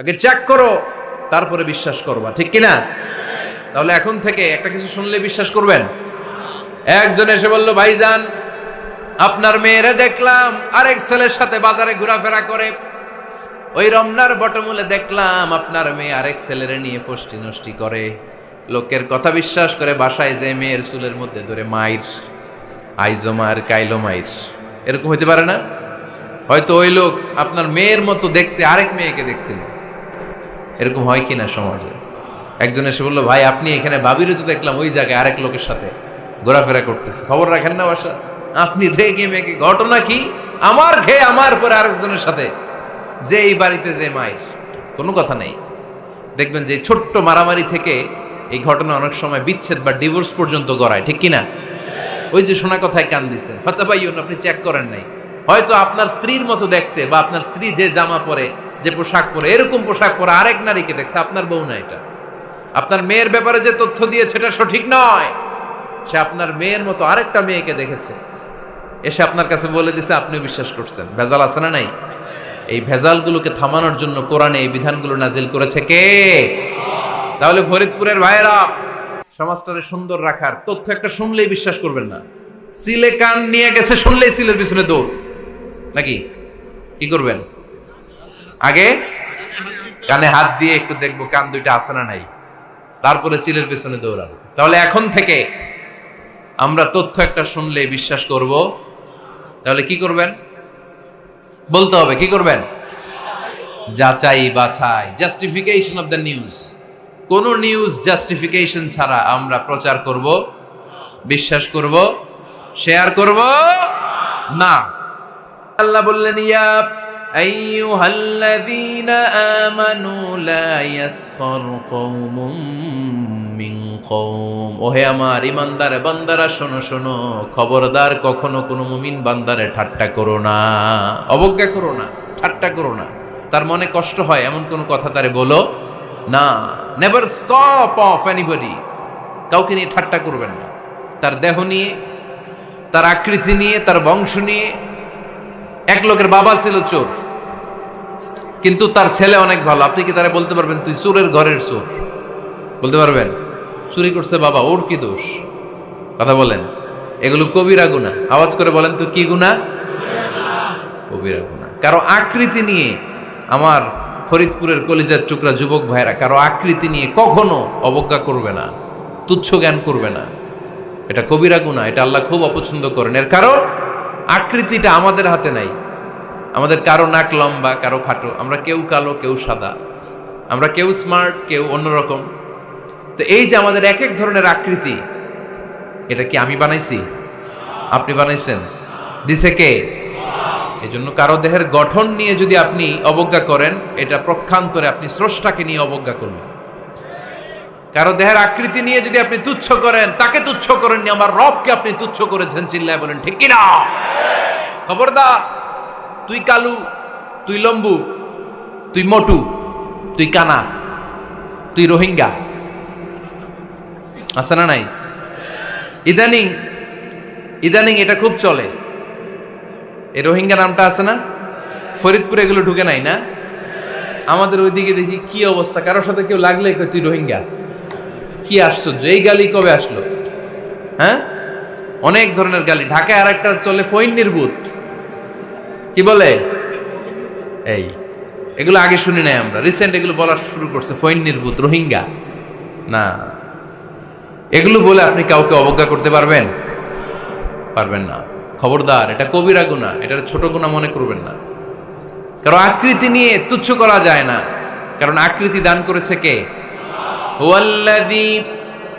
আগে চেক করো, তারপরে বিশ্বাস করবা, ঠিক কিনা? তাহলে এখন থেকে একটা কিছু শুনলে বিশ্বাস করবেন। একজন এসে বলল, ভাইজান আপনার মেয়েরে দেখলাম আরেক ছেলের সাথে বাজারে ঘোরাফেরা করে, ওই রমনার বটমূলে দেখলাম আপনার মেয়ে আরেক ছেলেরে নিয়ে ফষ্টি নষ্টি করে, লোকের কথা বিশ্বাস করে বাসায় যে মেয়ের চুলের মধ্যে ধরে মাইর, আইজো মার কাইলো মাইর। এরকম হইতে পারে না? হয়তো ওই লোক আপনার মেয়ের মতো দেখতে আরেক মেয়েকে দেখছিল। এরকম হয় কিনা সমাজে? একজন এসে বললো, ভাই আপনি এখানে ভাবিরও তো দেখলাম ওই জায়গায় আরেক লোকের সাথে ঘোরাফেরা করতেছে, খবর রাখেন না বাসা? আপনি রেগে মেগে, ঘটনা কি? আমার খেয়ে আমার পরে আরেকজনের সাথে, যে এই বাড়িতে যে মায়ের কোনো কথা নেই। দেখবেন যে ছোট্ট মারামারি থেকে এই ঘটনা অনেক সময় বিচ্ছেদ বা ডিভোর্স পর্যন্ত গড়ায়, ঠিক কিনা? ওই যে শোনা কথায় কান দিচ্ছেন, ফাতা ভাইয়ন, আপনি চেক করেন নাই। হয়তো আপনার স্ত্রীর মতো দেখতে বা আপনার স্ত্রী যে জামা পরে, যে পোশাক পরে, এরকম পোশাক পরে আরেক নারীকে দেখছে, আপনার বউ না এটা। আপনার মেয়ের ব্যাপারে যে তথ্য দিয়েছে এটা সঠিক নয়, সে আপনার মেয়ের মতো আরেকটা মেয়েকে দেখেছে, এসে আপনার কাছে বলে দিছে, আপনি বিশ্বাস করছেন। ভেজাল আছে না নাই? এই ভেজালগুলোকে থামানোর জন্য কোরআনে এই বিধানগুলো নাজিল করেছে কে? তাহলে ফরিদপুরের ভাইয়েরা, সমাজটারে সুন্দর রাখার তথ্য একটা শুনলেই বিশ্বাস করবেন না। সিলে কান নিয়ে গেছে শুনলেই সিলের পিছনে দৌড়, নাকি? কি করবেন? আগে কানে হাত দিয়ে একটু দেখবো কান দুইটা আছে না নাই, তারপরে চিলের পেছনে দৌড়াবো। তাহলে এখন থেকে আমরা তথ্য একটা শুনলে বিশ্বাস করব। তাহলে কি করবেন? বলতে হবে কি করবেন? যাচাই বাছাই, জাস্টিফিকেশন অফ দ্য নিউজ। কোন নিউজ জাস্টিফিকেশন ছাড়া আমরা প্রচার করব, বিশ্বাস করব, শেয়ার করব না। আল্লাহ বললেন, ইয়া আইয়ুহাল্লাযীনা আমানু লা ইয়াসখার কওমুম মিন কওম। ওহে আমার ঈমানদার বান্দারা, শোনো শোনো, খবরদার কখনো কোনো মুমিন বান্দারে ঠাট্টা করো না, অবজ্ঞা করো না, ঠাট্টা করো না। তার মনে কষ্ট হয় এমন কোনো কথা তারে বলো না। Never scoff of anybody. কাউকে নিয়ে ঠাট্টা করবেন না, তার দেহ নিয়ে, তার আকৃতি নিয়ে, তার বংশ নিয়ে। এক লোকের বাবা ছিল চোর, কিন্তু তার ছেলে অনেক ভালো। আপনি কি তারা বলতে পারবেন তুই চোরের ঘরের চোর? বলতে পারবেন? চুরি করছে বাবা, ওর কি দোষ? কথা বলেন। এগুলো কবিরা গুনাহ। আওয়াজ করে বলেন তো, কি গুনাহ? কবিরা গুনাহ। কারো আকৃতি নিয়ে, আমার ফরিদপুরের কলিজার টুকরা যুবক ভাইরা, কারো আকৃতি নিয়ে কখনো অবজ্ঞা করবে না, তুচ্ছ জ্ঞান করবে না। এটা কবিরা গুনাহ, এটা আল্লাহ খুব অপছন্দ করেন। এর কারণ আকৃতিটা আমাদের হাতে নাই। আমাদের কারো নাক লম্বা, কারো খাটো, আমরা কেউ কালো, কেউ সাদা, আমরা কেউ স্মার্ট, কেউ অন্যরকম। তো এই যে আমাদের এক এক ধরনের আকৃতি, এটা কি আমি বানাইছি? আপনি বানাইছেন? দিছে কে? এই জন্য কারো দেহের গঠন নিয়ে যদি আপনি অবজ্ঞা করেন, এটা প্রক্ষান্তরে আপনি স্রষ্টাকে নিয়ে অবজ্ঞা করলেন। কারো দেহের আকৃতি নিয়ে যদি আপনি তুচ্ছ করেন, তাকে তুচ্ছ করেননি, আমার রবকে আপনি তুচ্ছ করেছেন। চিল্লায় বলেন ঠিক কিনা? খবরদার, তুই কালু, তুই লম্বু, তুই মোটু, তুই কানা, তুই রোহিঙ্গা, আছে না নাই? ইদানিং ইদানিং এটা খুব চলে। এই রোহিঙ্গা নামটা আছে না? ফরিদপুরে এগুলো ঢুকে নাই না? আমাদের ওইদিকে দেখি কি অবস্থা, কারোর সাথে কেউ লাগলে তুই রোহিঙ্গা। কি আশ্চর্য, এই গালি কবে আসলো? হ্যাঁ, অনেক ধরনের গালি। ঢাকায় আর একটা চলে ফইন্নির ভূত, কি বলে? এই এগুলো আগে শুনি নাই আমরা, রিসেন্ট এগুলো বলা শুরু করছে। ফইন্নির ভূত, রোহিঙ্গা না। এগুলো বলে আপনি কাউকে অবজ্ঞা করতে পারবেন? পারবেন না। খবরদার, এটা কবিরা গুনাহ, এটা ছোট গুনাহ মনে করবেন না। কারণ আকৃতি নিয়ে তুচ্ছ করা যায় না, কারণ আকৃতি দান করেছে কে? হুয়াল্লাযী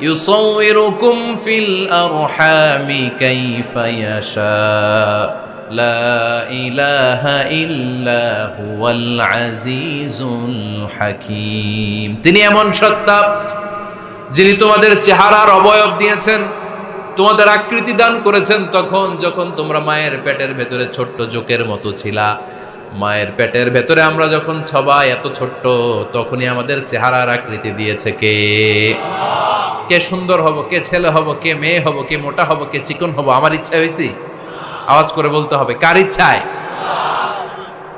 ইউসাউইরুকুম ফিল আরহামি কাইফা ইয়াশা লা ইলাহা ইল্লা হুয়াল আজিজুল হাকীম। তিনি এমন সত্তা, যিনি তোমাদের চেহারার অবয়ব দিয়েছেন, তোমাদের আকৃতি দান করেছেন তখন যখন তোমরা মায়ের পেটের ভেতরে ছোট্ট জোকের মতো ছিলা। মায়ের পেটের ভেতরে আমরা যখন সবাই এত ছোট্ট, তখনই আমাদের চেহারার আকৃতি দিয়েছে কে? কে সুন্দর হব, কে ছেলে হব, কে মেয়ে হব, কে মোটা হব, কে চিকন হব, আমার ইচ্ছা হয়েছি? আওয়াজ করে বলতে হবে, কার ইচ্ছায়?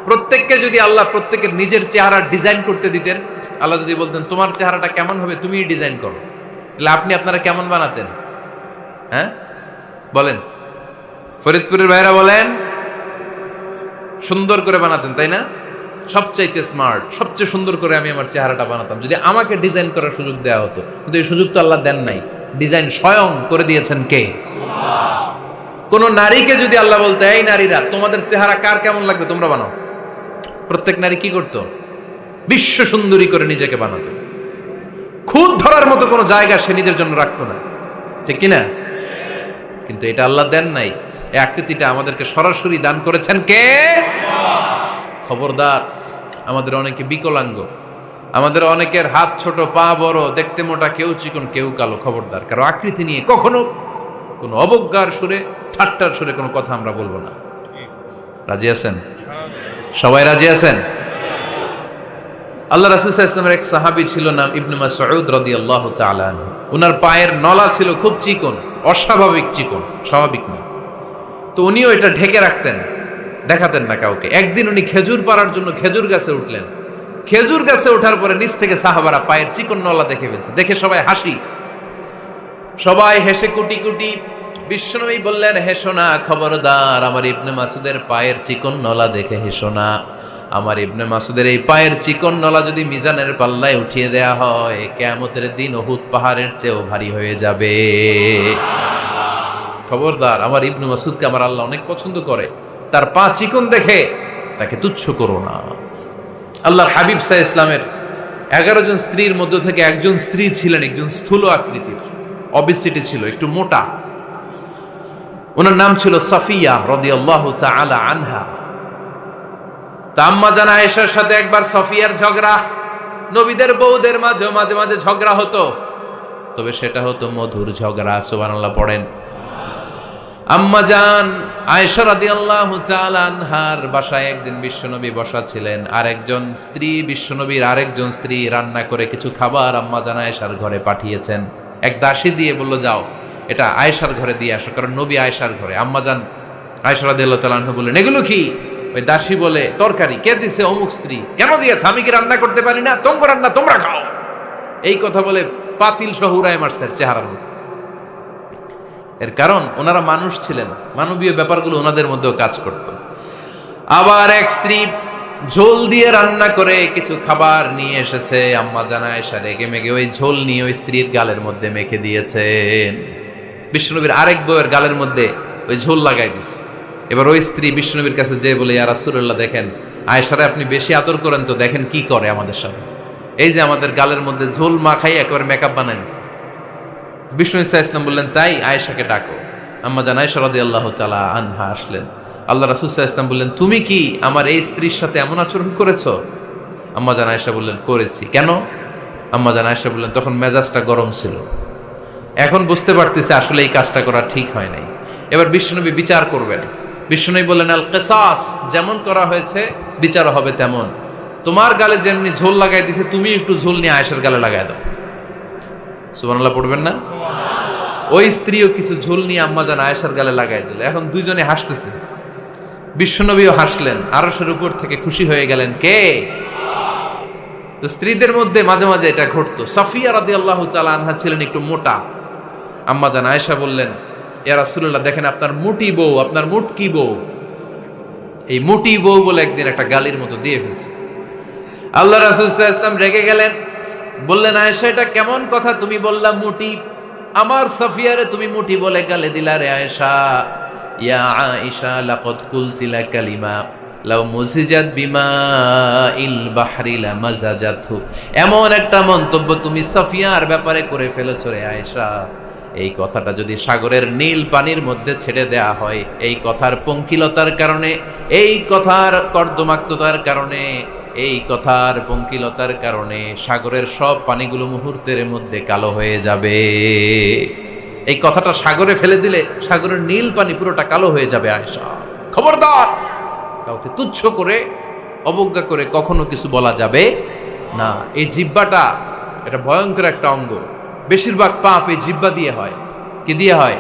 প্রত্যেককে যদি আল্লাহ প্রত্যেকের নিজের চেহারা ডিজাইন করতে দিতেন, আল্লাহ যদি বলতেন তোমার চেহারাটা কেমন হবে তুমিই ডিজাইন করো, তাহলে আপনি আপনারা কেমন বানাতেন? হ্যাঁ বলেন, ফরিদপুরের ভাইরা বলেন, সুন্দর করে বানাতেন তাই না? সবচাইতে স্মার্ট, সবচেয়ে সুন্দর করে আমি আমার চেহারাটা বানাতাম যদি আমাকে ডিজাইন করার সুযোগ দেওয়া হতো। কিন্তু এই সুযোগ তো আল্লাহ দেন নাই। ডিজাইন স্বয়ং করে দিয়েছেন কে? কোন নারীকে যদি আল্লাহ বলতে এই নারীরা তোমাদের চেহারা কার কেমন লাগবে তোমরা বানাও, প্রত্যেক নারী কি করতো? বিশ্ব সুন্দরী করে নিজেকে বানাতো। খুদ ধরার মতো কোনো জায়গা সে নিজের জন্য রাখতো না, ঠিক কিনা? কিন্তু এটা আল্লাহ দেন নাই। এই আকৃতিটা আমাদেরকে সরাসরি দান করেছেন কে? খবরদার, আমাদের অনেকে বিকলাঙ্গ, আমাদের অনেকের হাত ছোট, পা বড়, দেখতে মোটা, কেউ চিকন কেউ কালো। খবরদার, কারো আকৃতি নিয়ে কখনো কোনো অবজ্ঞার সুরে, ঠাট্টার সুরে কোনো কথা আমরা বলবো না। রাজি আছেন? সবাই রাজি আছেন? আল্লাহ রাসূল সাল্লাল্লাহু আলাইহি ওয়াসাল্লামের এক সাহাবী ছিল, নাম ইবনে মাসউদ রাদিয়াল্লাহু তাআলা আনহু। ওনার পায়ের নলা ছিল খুব চিকন, অস্বাভাবিক চিকন, স্বাভাবিক না। তো উনিও এটা ঢেকে রাখতেন, দেখাতেন না কাউকে। একদিন উনি খেজুর পাড়ার জন্য খেজুর গাছে উঠলেন। খেজুর গাছে ওঠার পরে নিচ থেকে সাহাবারা পায়ের চিকন নলা দেখে ফেলছে। দেখে সবাই হাসি, সবাই হেসে কুটি কুটি। বিশ্বনবী বললেন, হেসো না, খবরদার, আমার ইবনে মাসুদের পায়ের চিকন নলা দেখে হেসো না। আমার ইবনে মাসুদের এই পায়ের চিকন নলা যদি মিজানের পাল্লায় উঠিয়ে দেয়া হয়, কিয়ামতের দিন উহুদ পাহাড়ের চেয়েও ভারী হয়ে যাবে। খবরদার, আমার ইবনে মাসুদকে আমার আল্লাহ অনেক পছন্দ করে, তার পা চিকন দেখে তাকে তুচ্ছ করো না। আল্লাহর হাবিব সাল্লাল্লাহু আলাইহি ইসলামের 11 জন স্ত্রীর মধ্য থেকে একজন স্ত্রী ছিলেন একজন স্থূল আকৃতির, অবিসিটি ছিল, একটু মোটা। ওনার নাম ছিল সাফিয়া রাদিয়াল্লাহু তাআলা আনহা। আম্মা জান আয়েশার সাথে একবার সাফিয়ার ঝগড়া। নবীদের বউদের মাঝে মাঝে মাঝে ঝগড়া হতো, তবে সেটা হতো মধুর ঝগড়া। সুবহানাল্লাহ পড়েন। আম্মা জান আয়েশা রাদিয়াল্লাহু তাআলা আনহার বাসায় একদিন বিশ্বনবী বসা ছিলেন। আরেকজন স্ত্রী, বিশ্বনবীর আরেকজন স্ত্রী রান্না করে কিছু খাবার আম্মা জান আয়েশার ঘরে পাঠিয়েছেন। এক দাসী দিয়ে বলল, যাও এটা আয়েশার ঘরে দিয়ে আসো, কারণ নবী আয়েশার ঘরে। আম্মা জান আয়েশা রাদিয়াল্লাহু তাআলা আনহা বললেন, এগুলো কি? ওই দাসী বলে, তরকারি। কে দিছে? অমুক স্ত্রী। কেন দিয়েছে? আমি কি রান্না করতে পারি না? তোমরা রান্না তোমরা খাও। এই কথা বলে পাতিল সহ উড়ায় মারছে চেহারার মধ্যে। এর কারণ ওনারা মানুষ ছিলেন, মানবীয় ব্যাপারগুলো ওনাদের মধ্যেও কাজ করত। আবার এক স্ত্রী ঝোল দিয়ে রান্না করে কিছু খাবার নিয়ে এসেছে। আম্মা জান আয়েশা রেগে মেগে ওই ঝোল নিয়ে ওই স্ত্রীর গালের মধ্যে মেখে দিয়েছেন। বিশ্বনবীর আরেক বউয়ের গালের মধ্যে ওই ঝোল লাগাই দিস। এবার ওই স্ত্রী বিশ্বনবীর কাছে যেয়ে বলে, ইয়া রাসূলুল্লাহ, দেখেন আয়েশারে আপনি বেশি আদর করেন তো, দেখেন কি করে আমাদের সাথে। এই যে আমাদের গালের মধ্যে ঝোল মাখাই একেবারে মেকআপ বানাই দিচ্ছে। বিষ্ণু ইসা ইসলাম বললেন, তাই আয়েশাকে ডাকো। আম্মা জান আয়েশা রাদিয়াল্লাহু তাআলা আনহা আসলেন। আল্লাহ রাসূল সাল্লাল্লাহু আলাইহি ওয়াসাল্লাম বললেন, তুমি কি আমার এই স্ত্রীর সাথে এমন আচরণ করেছো? আম্মা জান আয়েশা বললেন, করেছি। কেন? আম্মা জান আয়েশা বললেন, তখন মেজাজটা গরম ছিল, এখন বুঝতে পারতেছে আসলে এই কাজটা করা ঠিক হয় নাই। এবার বিশ্বনবী বিচার করবেন। বিশ্বনবী বললেন, আল কিসাস, যেমন করা হয়েছে বিচার হবে তেমন। তোমার গালে যেমনি ঝোল লাগাই দিছে, তুমি একটু ঝোল নিয়ে আয়েশার গালে লাগাই দাও। সুবহানাল্লাহ পড়বেন না? ওই স্ত্রীও কিছু ঝোল নিয়ে আম্মা জান আয়েশার গালে লাগাই দিল। এখন দুইজনে হাসতেছে, বিশ্বনবীও হাসলেন, আরশের উপর থেকে খুশি হয়ে গেলেন কে? তো স্ত্রীদের মধ্যে মাঝে মাঝে এটা ঘটতো। সাফিয়া রাদিয়াল্লাহু তাআলা আনহা ছিলেন একটু মোটা। আম্মা জান আয়েশা বললেন, ইয়া রাসূলুল্লাহ, দেখেন আপনার মুটি বউ, আপনার মুটকি বউ, এই মুটি বউ বলে একদিন একটা গালির মতো দিয়ে ফেলছে। আল্লাহ রাসূল সাল্লাল্লাহু আলাইহি ওয়াসাল্লাম রেগে গেলেন, বললেন, আয়েশা এটা কেমন কথা? তুমি বললা মুটি, আমার সাফিয়ারে তুমি মুটি বলে গালে দিলা রে আয়েশা। ইয়া আয়েশা লাকাদ কুলতি লা কালিমা লাউ মুজিজাত বিমাইল বাহরি লামাজাজাতহু। এমন একটা মন্তব্য তুমি সাফিয়ার ব্যাপারে করে ফেলেছো রে আয়েশা, এই কথাটা যদি সাগরের নীল পানির মধ্যে ছেড়ে দেয়া হয়, এই কথার পঙ্কিলতার কারণে, এই কথার কর্দমাক্ততার কারণে, এই কথার পঙ্কিলতার কারণে সাগরের সব পানিগুলো মুহূর্তের মধ্যে কালো হয়ে যাবে। এই কথাটা সাগরে ফেলে দিলে সাগরের নীল পানি পুরোটা কালো হয়ে যাবে। আয়েশা, খবরদার, কাউকে তুচ্ছ করে অবজ্ঞা করে কখনো কিছু বলা যাবে না। এই জিহ্বাটা এটা ভয়ঙ্কর একটা অঙ্গ। বেশিরভাগ পাপ এই জিহ্বা দিয়ে হয়। কি দিয়ে হয়?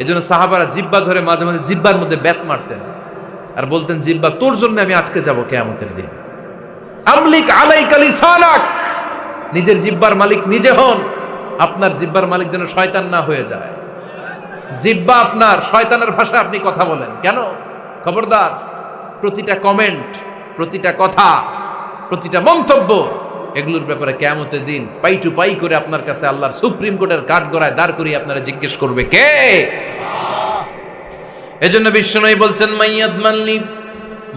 এজন্য সাহাবারা জিহ্বা ধরে মাঝে মাঝে জিহ্বার মধ্যে ব্যাত মারতেন। আর বলতেন জিহ্বা তোর জন্য আমি আটকে যাব কিয়ামতের দিন। আমলিক আলাইকা লিসানাক, নিজের জিহ্বার মালিক নিজে হন। আপনার জিহ্বার মালিক যেন শয়তান না হয়ে যায়। জিহ্বা আপনার, শয়তানের ভাষায় আপনি কথা বলেন কেন? খবরদার, প্রতিটা কমেন্ট, প্রতিটা কথা, প্রতিটা মন্তব্য, এগুলোর ব্যাপারে কিয়ামতের দিন পাই টু পাই করে আপনার কাছে আল্লাহর সুপ্রিম কোর্টের কাঠগড়ায় দাঁড় করিয়ে আপনারা জিজ্ঞেস করবে কে? এজন্য বিশ্বনবী বলছেন মাইয়াদমানলি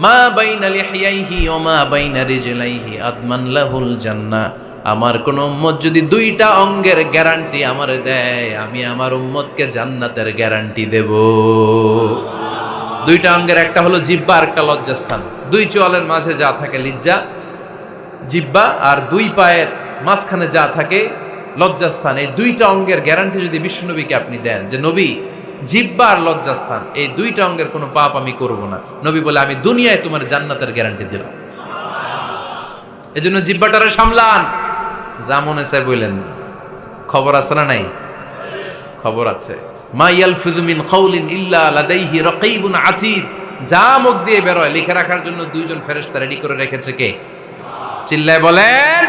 মা বাইনা লিহিয়াইহি ওয়া মা বাইনা রিজলাইহি আদমান লাহুল জান্নাহ। আমার কোন উম্মত যদি দুইটা অঙ্গের গ্যারান্টি আমারে দেয়, আমি আমার উম্মতকে জান্নাতের গ্যারান্টি দেব। দুইটা অঙ্গের, একটা হলো জিহ্বা আর একটা লজ্জাস্থান। দুই চোয়ালের মাঝে যা থাকে লিজ্জা, জিহ্বা, আর দুই পায়ের মাঝখানে যা থাকে লজ্জাস্থান। এই দুইটা অঙ্গের গ্যারান্টি যদি বিশ্বনবীকে আপনি দেন যে নবী জিহ্বা আর লজ্জাস্থান এই দুইটা অঙ্গের কোনো পাপ আমি করব না, নবী বলে আমি দুনিয়ায় তোমার জান্নাতের গ্যারান্টি দিলাম। এজন্য জিহ্বাটারে সামলান, যা মনে চায় বললেন না। খবর আছে না নাই? খবর আছে। মা ইয়ালফিযু মিন কাউলিন ইল্লা লাদাইহি রাকীবুন আতীদ, যা মুখ দিয়ে বের হয় লিখে রাখার জন্য দুইজন ফেরেশতা রেডি করে রেখেছে কে? চিল্লায় বলেন।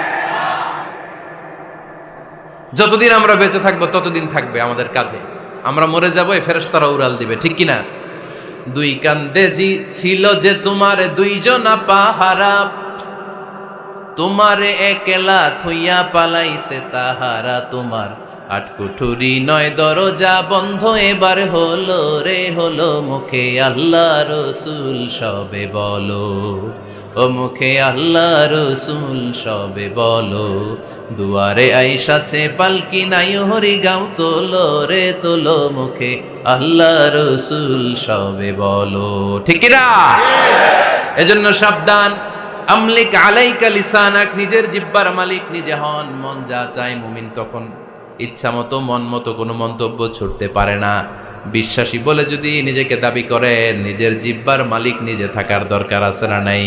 যতদিন আমরা বেঁচে থাকবো ততদিন থাকবে আমাদের কাঁধে। আমরা মরে যাবো, এই ফেরেশতারা উড়াল দিবে, ঠিক কিনা? দুই কান্দে জি ছিল যে তোমার দুইজনা পাহারা, তোমারে একলা থইয়া পালাইছে তাহারা। তোমার আটকুঠুরি নয় দরজা বন্ধ এবার হলো রে হলো, মুখে আল্লাহ রসুল সবে বলো, ও মুখে আল্লাহ রসুল সবে বলো। দুয়ারে আইসাছে পালকি নাই হরি গাও তোলো রে তোলো, মুখে আল্লাহ রসুল সবে বলো, ঠিক না? এজন্য সাবধান। আমলিক আলাইকা লিসানাক, নিজের জিহ্বার মালিক নিজে হন। মন যা চায় মুমিন তখন ইচ্ছা মতো মন মতো কোনো মন্তব্য ছুটতে পারে না। বিশ্বাসী বলে যদি নিজেকে দাবি করেন, নিজের জিহ্বার মালিক নিজে থাকার দরকার আছে না নাই?